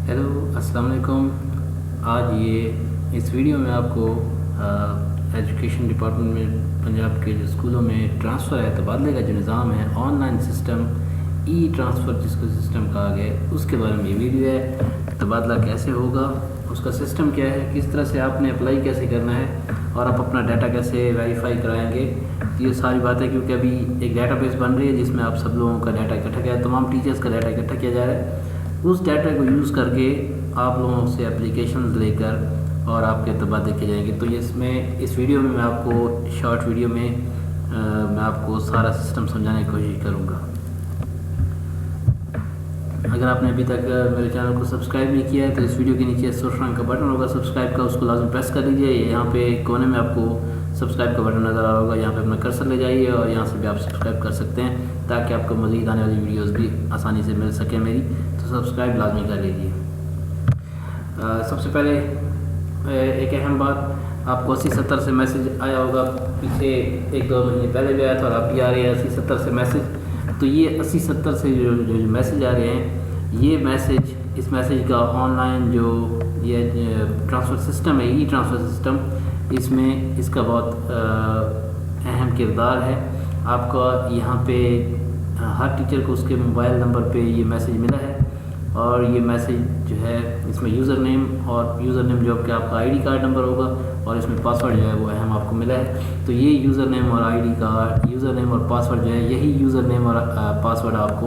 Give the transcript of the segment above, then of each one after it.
Hello अस्सलाम वालेकुम। आज इस वीडियो में आपको एजुकेशन डिपार्टमेंट में पंजाब के जो स्कूलों में ट्रांसफ़र है, तबादले का जो निज़ाम है, ऑनलाइन सिस्टम, ई ट्रांसफ़र जिसको सिस्टम कहा गया है, उसके बारे में ये वीडियो है। तबादला कैसे होगा, उसका सिस्टम क्या है, किस तरह से आपने अप्लाई कैसे करना है और आप अपना डाटा कैसे वेरीफाई कराएंगे, ये सारी बातें। क्योंकि अभी एक डाटाबेस बन रही है जिसमें आप सब लोगों का डाटा इकट्ठा किया, तमाम टीचर्स का डाटा इकट्ठा किया जा रहा है। उस डाटा को यूज़ करके आप लोगों से एप्लीकेशन लेकर और आपके तबादले किए जाएंगे। तो इस वीडियो में मैं आपको शॉर्ट वीडियो में मैं आपको सारा सिस्टम समझाने की कोशिश करूँगा। अगर आपने अभी तक मेरे चैनल को सब्सक्राइब नहीं किया है तो इस वीडियो के नीचे सफेद रंग का बटन होगा सब्सक्राइब का, उसको लाजमी प्रेस कर लीजिए। यहाँ पे कोने में आपको सब्सक्राइब का बटन नज़र आ रहा होगा, यहाँ पे अपना कर्सर ले जाइए और यहाँ से भी आप सब्सक्राइब कर सकते हैं ताकि आपको मज़ीद आने वाली वीडियोस भी आसानी से मिल सके मेरी। तो सब्सक्राइब लाजमी कर लीजिए। सबसे पहले एक अहम बात, आपको 80-70 से मैसेज आया होगा, पीछे 1-2 महीने पहले भी आया था और अब भी आ रहे हैं 80-70 से मैसेज। तो ये 80-70 से जो मैसेज आ रहे हैं, इस मैसेज का ऑनलाइन जो ये ट्रांसफ़र सिस्टम है, ई ट्रांसफ़र सिस्टम, इसमें इसका बहुत अहम किरदार है। आपका यहाँ पे हर टीचर को उसके मोबाइल नंबर पे ये मैसेज मिला है और ये मैसेज जो है इसमें यूज़र नेम जो कि आपका आईडी कार्ड नंबर होगा और इसमें पासवर्ड जो है वो अहम आपको मिला है। तो ये यूज़र नेम और पासवर्ड जो है, यही यूज़र नेम और पासवर्ड आपको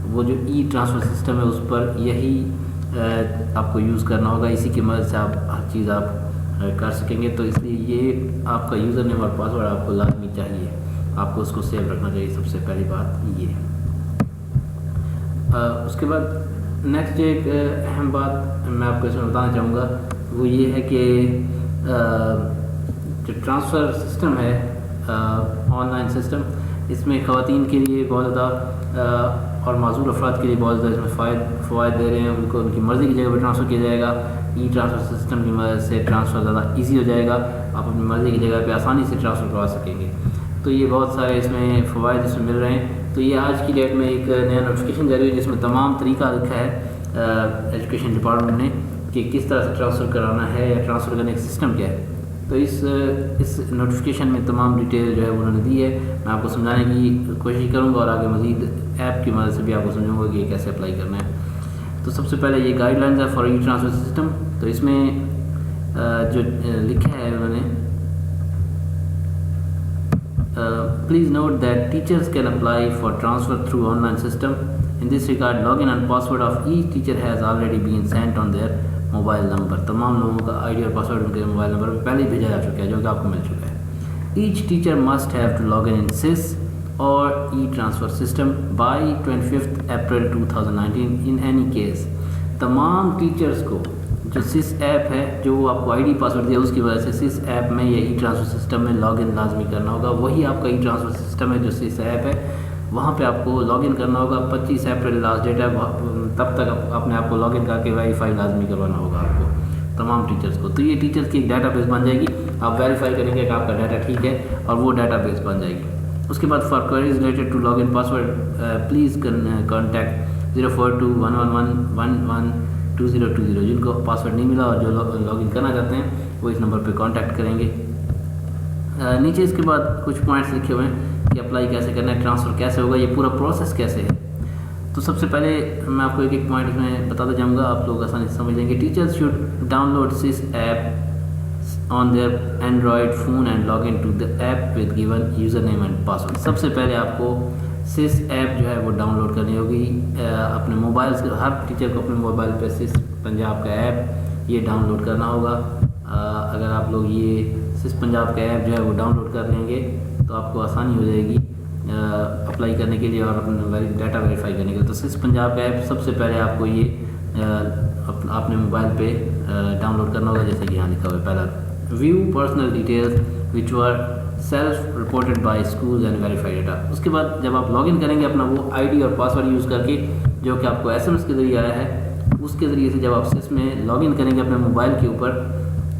वो जो ई ट्रांसफ़र सिस्टम है उस पर यही आपको यूज़ करना होगा। इसी की मदद से आप हर चीज़ आप कर सकेंगे। तो इसलिए ये आपका यूज़र नेम और पासवर्ड आपको लाजमी चाहिए, आपको उसको सेव रखना चाहिए। सबसे पहली बात ये। उसके बाद नेक्स्ट एक अहम बात मैं आपको इसमें बताना चाहूँगा, वो ये है कि जो ट्रांसफ़र सिस्टम है, ऑनलाइन सिस्टम, इसमें ख़वातीन के लिए बहुत ज़्यादा और माज़ूर अफराद के लिए बहुत ज़्यादा इसमें फ़वाइद दे रहे हैं। उनको उनकी मर्ज़ी की जगह पर ट्रांसफ़र किया जाएगा। ई ट्रांसफ़र सिस्टम की मदद से ट्रांसफ़र ज़्यादा ईजी हो जाएगा, आप अपनी मर्ज़ी की जगह पे आसानी से ट्रांसफ़र करवा सकेंगे। तो ये बहुत सारे इसमें फ़वाइद इसमें मिल रहे हैं। तो ये आज की डेट में एक नया नोटिफिकेशन जारी है जिसमें तमाम तरीका लिखा है एजुकेशन डिपार्टमेंट ने कि किस तरह से ट्रांसफ़र कराना है या ट्रांसफ़र करने का सिस्टम क्या है। तो इस नोटिफिकेशन में तमाम डिटेल जो है उन्होंने दी है। मैं आपको समझाने की कोशिश करूँगा और आगे मज़ीद ऐप की मदद से भी आपको समझाऊँगा कि ये कैसे अप्लाई करना है। तो सबसे पहले ये गाइडलाइंस है फॉर ई ट्रांसफ़र सिस्टम। तो इसमें जो लिखा है उन्होंने, please note that teachers can apply for transfer through online system. In this regard login and password of each teacher has already been sent on their mobile number. तमाम लोगों का ID और पासवर्ड उनके मोबाइल नंबर पर पहले ही भेजा जा चुका है, जो कि आपको मिल चुका है। Each teacher must have to log in SIS और e transfer system by 25 April 2019 in any case. तमाम टीचर्स को जो सिस ऐप है, जो वो आपको आईडी पासवर्ड दिया, उसकी वजह से सिस ऐप में या ई ट्रांसफ़र सिस्टम में लॉगिन लाजमी करना होगा। वही आपका ई ट्रांसफ़र सिस्टम है जो सिस ऐप है, वहाँ पे आपको लॉगिन करना होगा। 25 अप्रैल लास्ट डेट है, तब तक अपने आप को लॉगिन करके वेरीफाई लाजमी करवाना होगा आपको तमाम टीचर्स को। तो ये टीचर्स की एक डाटाबेस बन जाएगी, आप वेरीफाई करेंगे कि आपका डाटा ठीक है और वो डाटाबेस बन जाएगी। उसके बाद for queries related to login password please contact 0421112020। जिनको पासवर्ड नहीं मिला और जो लॉगिन करना चाहते हैं वो इस नंबर पे कांटेक्ट करेंगे। नीचे इसके बाद कुछ पॉइंट्स लिखे हुए हैं कि अप्लाई कैसे करना है, ट्रांसफ़र कैसे होगा, ये पूरा प्रोसेस कैसे है। तो सबसे पहले मैं आपको एक पॉइंट इसमें बताता जाऊँगा, आप लोग आसानी से समझ लेंगे। Teachers should download this app on their Android phone and log in to the app with given user name and password. सबसे पहले आपको सिस ऐप जो है वो डाउनलोड करनी होगी अपने मोबाइल से। हर टीचर को अपने मोबाइल पे सिस पंजाब का ऐप ये डाउनलोड करना होगा। अगर आप लोग ये सिस पंजाब का ऐप जो है वो डाउनलोड कर लेंगे तो आपको आसानी हो जाएगी अप्लाई करने के लिए और अपना डाटा वेरीफाई करने के लिए। तो सिस पंजाब का ऐप सबसे पहले आपको ये अपने मोबाइल पे डाउनलोड करना होगा, जैसे कि यहाँ लिखा हुआ है। पहला, view personal details which were self reported by school and verified data. उसके बाद जब आप लॉगिन करेंगे अपना वो आईडी और पासवर्ड यूज़ करके, जो कि आपको एसएमएस के ज़रिए आया है, उसके ज़रिए से जब आप सिस में लॉगिन करेंगे अपने मोबाइल के ऊपर,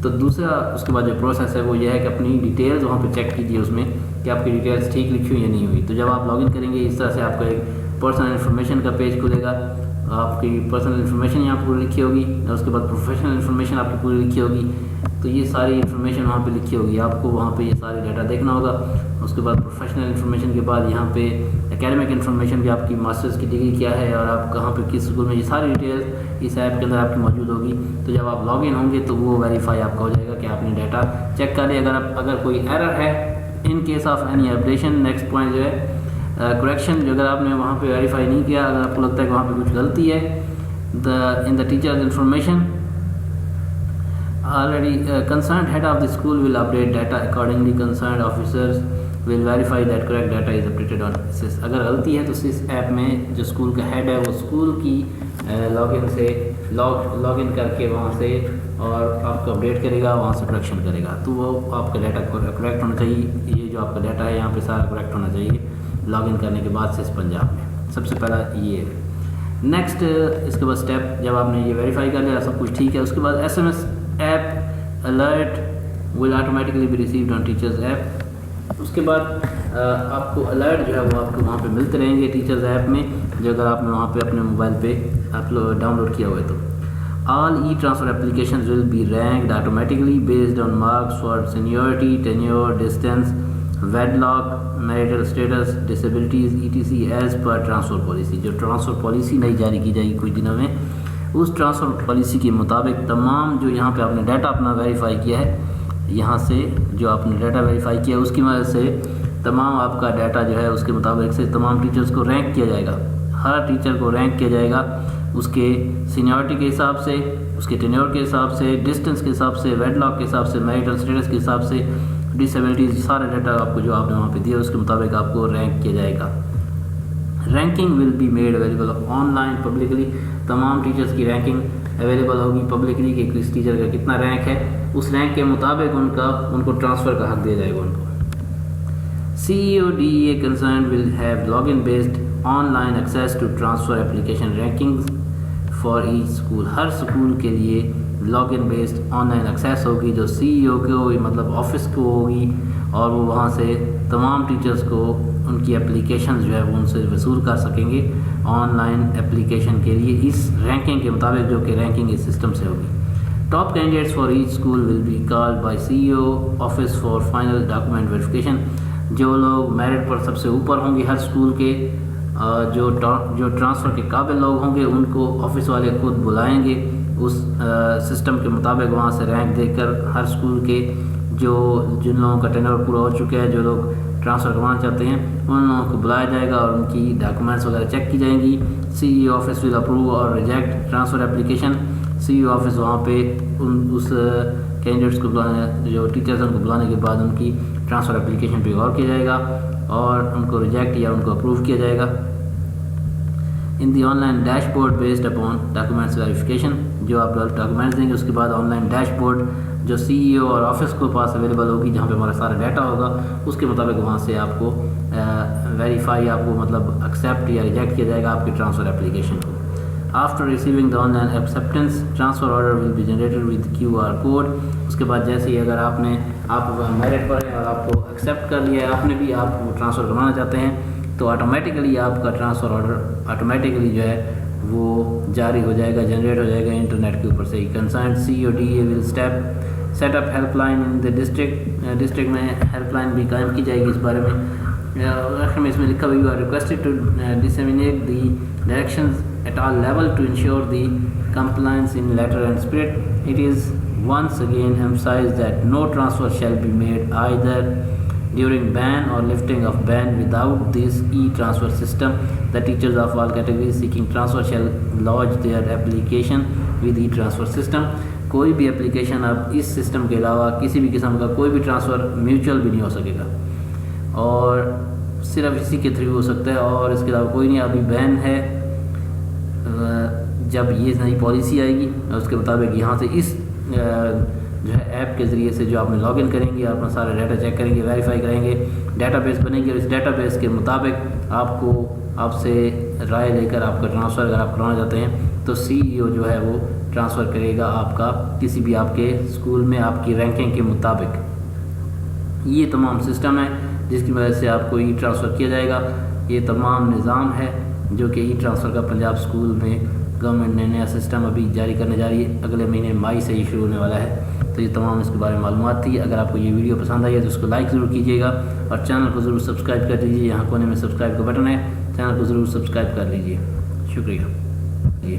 तो दूसरा उसके बाद जो प्रोसेस है वो ये है कि अपनी डिटेल्स वहाँ पे चेक कीजिए उसमें कि आपकी डिटेल्स ठीक लिखी हुई या नहीं हुई। तो जब आप लॉगिन करेंगे इस तरह से आपका एक पर्सनल इन्फॉर्मेशन का पेज खुलेगा आपकी पर्सनल इन्फॉर्मेशन यहाँ पूरी लिखी होगी, और उसके बाद प्रोफेशनल इन्फॉर्मेशन आपकी पूरी लिखी होगी। तो ये सारी इन्फॉर्मेशन वहाँ पे लिखी होगी, आपको वहाँ पे ये सारे डाटा देखना होगा। उसके बाद प्रोफेशनल इन्फॉर्मेशन के बाद यहाँ पे एकेडमिक इन्फॉर्मेशन भी, आपकी मास्टर्स की डिग्री क्या है और आप कहाँ पे किस स्कूल में, ये सारी डिटेल्स इस ऐप के अंदर आपकी मौजूद होगी। तो जब आप लॉगिन होंगे तो वो वेरीफाई आपका हो जाएगा कि आपने डाटा चेक कर लिया। अगर कोई एरर है, in case of any updation, next point जो है करेक्शन, जो अगर आपने वहाँ पे वेरीफाई नहीं किया, अगर आपको लगता है कि वहाँ पे कुछ गलती है, in the teachers information already concerned head of the school will update data accordingly. Concerned officers will verify that correct data is updated on SIS। अगर गलती है तो SIS ऐप में जो स्कूल का हेड है वो स्कूल की लॉगिन करके वहाँ से और आपको अपडेट करेगा, वहाँ से करेक्शन करेगा। तो वो आपका डाटा करेक्ट होना चाहिए। ये जो आपका डाटा है यहाँ पे सारा करेक्ट होना चाहिए लॉगिन करने के बाद SIS पंजाब में। सबसे पहला ये है। नेक्स्ट इसके बाद स्टेप, जब आपने ये वेरीफाई कर लिया सब कुछ ठीक है, उसके बाद SMS app alert will automatically be received on teachers app. उसके बाद आपको अलर्ट जो है वो आपको वहाँ पे मिलते रहेंगे टीचर्स ऐप में, जो अगर आपने वहाँ पे अपने मोबाइल पे डाउनलोड किया हुआ है तो। All e transfer application will be ranked automatically based on marks for seniority, tenure, distance, wedlock, marital status, disabilities ETC as per transfer policy. जो ट्रांसफ़र पॉलिसी नई जारी की जाएगी कुछ दिनों में, उस ट्रांसफ़र पॉलिसी के मुताबिक तमाम जो यहाँ पे आपने डाटा अपना वेरीफाई किया है, यहाँ से जो आपने डाटा वेरीफाई किया है उसकी वजह से तमाम आपका डाटा जो है उसके मुताबिक से तमाम टीचर्स को रैंक किया जाएगा। हर टीचर को रैंक किया जाएगा उसके सीनियरिटी के हिसाब से, उसके टेन्योर के हिसाब से, डिस्टेंस के हिसाब से, वेडलॉक के हिसाब से, मैरिटल स्टेटस के हिसाब से, डिसेबिलिटीज़, सारे डाटा आपको जो आपने वहाँ पे दिया उसके मुताबिक आपको रैंक किया जाएगा। Ranking will be made available online publicly. तमाम टीचर्स की रैंकिंग अवेलेबल होगी पब्लिकली कि किस टीचर का कितना रैंक है, उस रैंक के मुताबिक उनको ट्रांसफ़र का हक दिया जाएगा उनको। CEO DEA concern will have login based online access to transfer application rankings for each school. हर स्कूल के लिए लॉगिन बेस्ड ऑनलाइन एक्सेस होगी जो CEO को, मतलब ऑफिस को होगी, और वो वहाँ से तमाम टीचर्स को उनकी एप्लीकेशन जो है वो उनसे वसूल कर सकेंगे ऑनलाइन एप्लीकेशन के लिए, इस रैंकिंग के मुताबिक जो कि रैंकिंग इस सिस्टम से होगी। Top candidates for each school will be called by CEO office for final document verification. जो लोग मेरिट पर सबसे ऊपर होंगे हर स्कूल के, जो ट्रांसफ़र के काबिल लोग होंगे उनको ऑफिस वाले खुद बुलाएंगे उस सिस्टम के मुताबिक, वहाँ से रैंक देकर हर स्कूल के जिन लोगों का टेन्योर पूरा हो चुका है, जो लोग ट्रांसफ़र करवाना चाहते हैं, उन लोगों को बुलाया जाएगा और उनकी डॉक्यूमेंट्स वगैरह चेक की जाएंगी। CEO ऑफिस विल अप्रूव और reject transfer application. CEO office वहाँ पे उस कैंडिडेट्स को बुलाने, जो टीचर्स हैं उनको बुलाने के बाद उनकी ट्रांसफ़र एप्लीकेशन पे गौर किया जाएगा और उनको रिजेक्ट या उनको अप्रूव किया जाएगा। In the online dashboard based upon documents verification, जो आप डॉक्यूमेंट्स देंगे उसके बाद ऑनलाइन डैशबोर्ड जो CEO और ऑफिस के पास अवेलेबल होगी, जहाँ पे हमारा सारा डाटा होगा, उसके मुताबिक वहाँ से आपको वेरीफाई, आपको मतलब एक्सेप्ट या रिजेक्ट किया जाएगा आपकी ट्रांसफ़र एप्लीकेशन को। After receiving the online acceptance transfer order will be generated with QR code. उसके बाद जैसे ही अगर आप मेरिट पर हैं और आपको एक्सेप्ट कर लिया है, आपने भी आप ट्रांसफ़र करवाना चाहते हैं, तो ऑटोमेटिकली आपका ट्रांसफ़र ऑर्डर ऑटोमेटिकली जो है वो जारी हो जाएगा, जनरेट हो जाएगा इंटरनेट के ऊपर से ही। Concern CEO DEA will set up helpline in the district में हेल्पलाइन भी कायम की जाएगी इस बारे में। आखिर में इसमें लिखा हुआ, you are requested to disseminate the directions at all level to ensure the compliance in letter and spirit. It is once again emphasized that no transfer shall be made either during ban or lifting of ban without this e-transfer system. The teachers of all categories seeking transfer shall lodge their application with e-transfer system. कोई भी application अब इस system के अलावा किसी भी किस्म का कोई भी ट्रांसफ़र म्यूचुअल भी नहीं हो सकेगा और सिर्फ इसी के थ्रू हो सकता है, और इसके अलावा कोई नहीं। अभी बैन है, जब ये नई पॉलिसी आएगी उसके मुताबिक यहाँ से इस जो है ऐप के ज़रिए से जो आपने लॉगिन करेंगे, अपना सारा डाटा चेक करेंगे, वेरीफाई करेंगे, डाटाबेस बनेंगे और इस डाटाबेस के मुताबिक आपसे राय लेकर आपका ट्रांसफ़र अगर आप करवाना चाहते हैं तो CEO जो है वो ट्रांसफ़र करेगा आपका किसी भी आपके स्कूल में आपकी रैंकिंग के मुताबिक। ये तमाम सिस्टम है जिसकी वजह से आपको ई ट्रांसफ़र किया जाएगा। ये तमाम निज़ाम है जो कि ई ट्रांसफ़र का पंजाब स्कूल में गवर्नमेंट ने नया सिस्टम अभी जारी करने जा रही है, अगले महीने मई से ही शुरू होने वाला है। तो ये तमाम इसके बारे में मालूमात थी। अगर आपको ये वीडियो पसंद आई है तो उसको लाइक ज़रूर कीजिएगा और चैनल को ज़रूर सब्सक्राइब कर लीजिए। यहाँ कोने में सब्सक्राइब का बटन है, चैनल को ज़रूर सब्सक्राइब कर लीजिए। शुक्रिया।